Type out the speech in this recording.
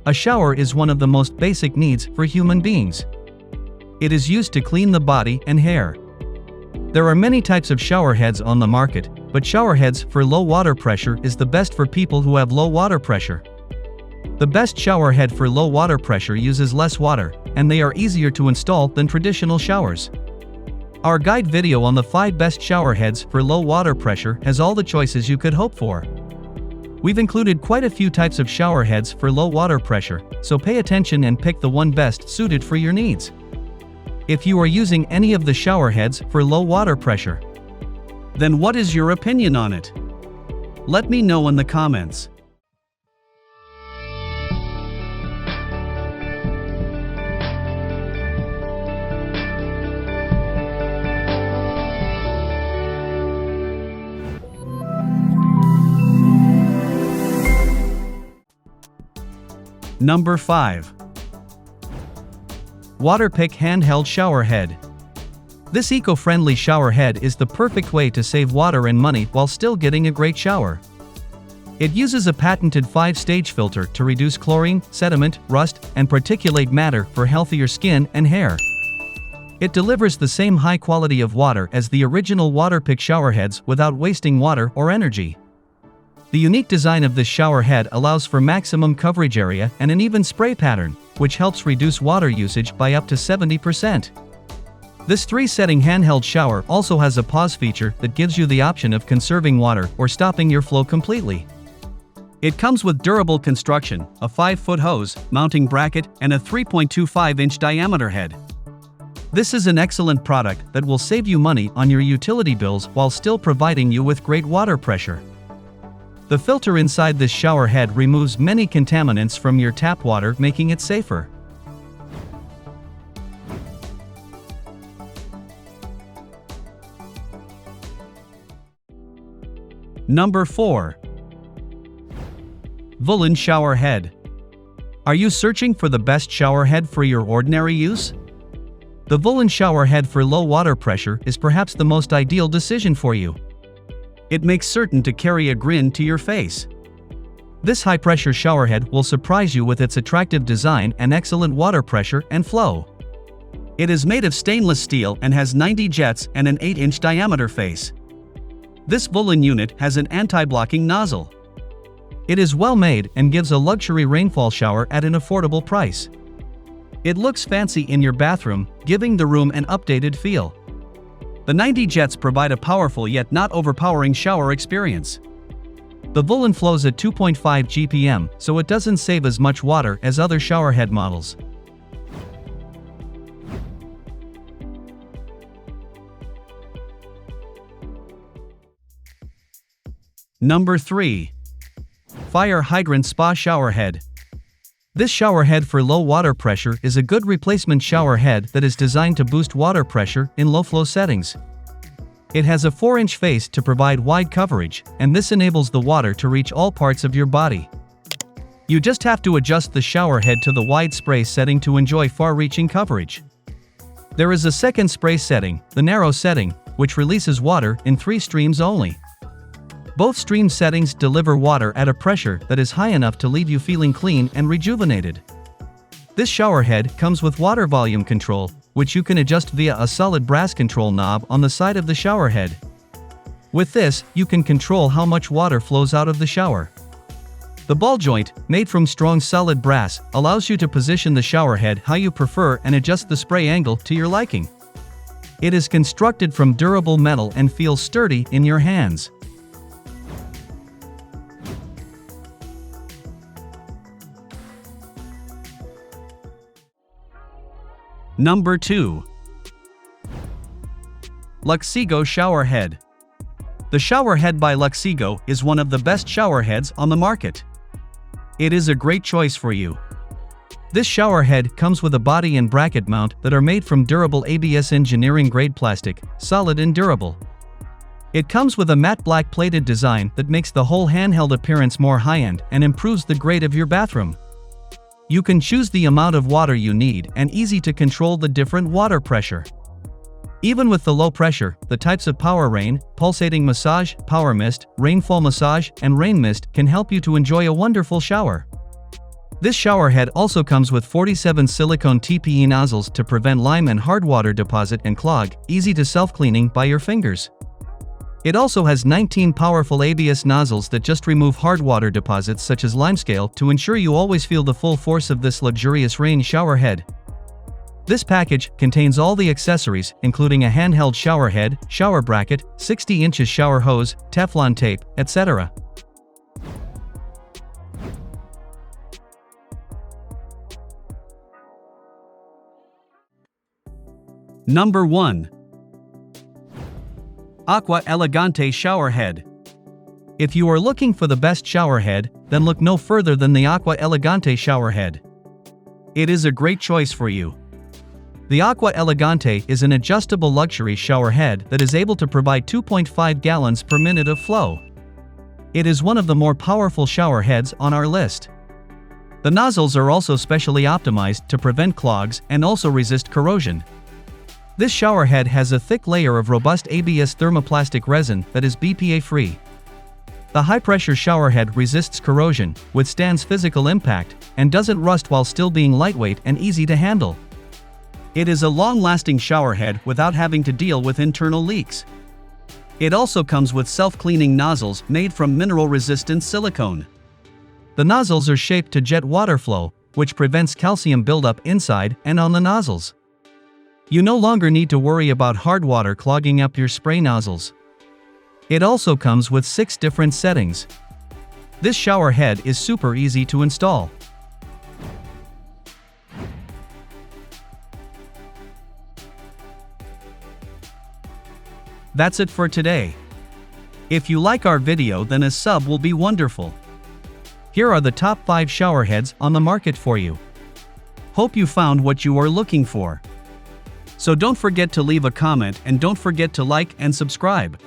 A shower is one of the most basic needs for human beings. It is used to clean the body and hair. There are many types of shower heads on the market, but shower heads for low water pressure is the best for people who have low water pressure. The best shower head for low water pressure uses less water, and they are easier to install than traditional showers. Our guide video on the 5 best shower heads for low water pressure has all the choices you could hope for. We've included quite a few types of shower heads for low water pressure, so pay attention and pick the one best suited for your needs. If you are using any of the shower heads for low water pressure, then what is your opinion on it? Let me know in the comments. Number 5. Waterpik Handheld Shower Head. This eco-friendly shower head is the perfect way to save water and money while still getting a great shower. It uses a patented 5-stage filter to reduce chlorine, sediment, rust, and particulate matter for healthier skin and hair. It delivers the same high quality of water as the original Waterpik shower heads without wasting water or energy. The unique design of this shower head allows for maximum coverage area and an even spray pattern, which helps reduce water usage by up to 70%. This 3-setting handheld shower also has a pause feature that gives you the option of conserving water or stopping your flow completely. It comes with durable construction, a 5-foot hose, mounting bracket, and a 3.25-inch diameter head. This is an excellent product that will save you money on your utility bills while still providing you with great water pressure. The filter inside this shower head removes many contaminants from your tap water, making it safer. Number 4. Voolan Shower Head. Are you searching for the best shower head for your ordinary use? The Voolan shower head for low water pressure is perhaps the most ideal decision for you. It makes certain to carry a grin to your face. This high-pressure shower head will surprise you with its attractive design and excellent water pressure and flow. It is made of stainless steel and has 90 jets and an 8-inch diameter face. This Voolan unit has an anti-blocking nozzle. It is well made and gives a luxury rainfall shower at an affordable price. It looks fancy in your bathroom, giving the room an updated feel. The 90 jets provide a powerful yet not overpowering shower experience. The Voolan flows at 2.5 GPM, so it doesn't save as much water as other shower head models. Number 3. Fire Hydrant Spa Shower Head. This shower head for low water pressure is a good replacement shower head that is designed to boost water pressure in low-flow settings. It has a 4-inch face to provide wide coverage, and this enables the water to reach all parts of your body. You just have to adjust the shower head to the wide spray setting to enjoy far-reaching coverage. There is a second spray setting, the narrow setting, which releases water in 3 streams only. Both stream settings deliver water at a pressure that is high enough to leave you feeling clean and rejuvenated. This shower head comes with water volume control, which you can adjust via a solid brass control knob on the side of the shower head. With this, you can control how much water flows out of the shower. The ball joint, made from strong solid brass, allows you to position the shower head how you prefer and adjust the spray angle to your liking. It is constructed from durable metal and feels sturdy in your hands. Number 2. Luxsego Shower Head. The shower head by Luxsego is one of the best shower heads on the market. It is a great choice for you. This shower head comes with a body and bracket mount that are made from durable ABS engineering grade plastic, solid and durable. It comes with a matte black plated design that makes the whole handheld appearance more high-end and improves the grade of your bathroom. You can choose the amount of water you need and easy to control the different water pressure. Even with the low pressure, the types of power rain, pulsating massage, power mist, rainfall massage, and rain mist can help you to enjoy a wonderful shower. This shower head also comes with 47 silicone TPE nozzles to prevent lime and hard water deposit and clog, easy to self-cleaning by your fingers. It also has 19 powerful ABS nozzles that just remove hard water deposits such as limescale to ensure you always feel the full force of this luxurious rain shower head. This package contains all the accessories, including a handheld shower head, shower bracket, 60 inches shower hose, Teflon tape, etc. Number 1. Aqua Elegante Shower Head. If you are looking for the best shower head, then look no further than the Aqua Elegante shower head. It is a great choice for you. The Aqua Elegante is an adjustable luxury shower head that is able to provide 2.5 gallons per minute of flow. It is one of the more powerful shower heads on our list. The nozzles are also specially optimized to prevent clogs and also resist corrosion. This shower head has a thick layer of robust ABS thermoplastic resin that is BPA-free. The high-pressure shower head resists corrosion, withstands physical impact, and doesn't rust while still being lightweight and easy to handle. It is a long-lasting shower head without having to deal with internal leaks. It also comes with self-cleaning nozzles made from mineral-resistant silicone. The nozzles are shaped to jet water flow, which prevents calcium buildup inside and on the nozzles. You no longer need to worry about hard water clogging up your spray nozzles. It also comes with 6 different settings. This shower head is super easy to install. That's it for today. If you like our video, then a sub will be wonderful. Here are the top 5 shower heads on the market for you. Hope you found what you are looking for. So don't forget to leave a comment and don't forget to like and subscribe.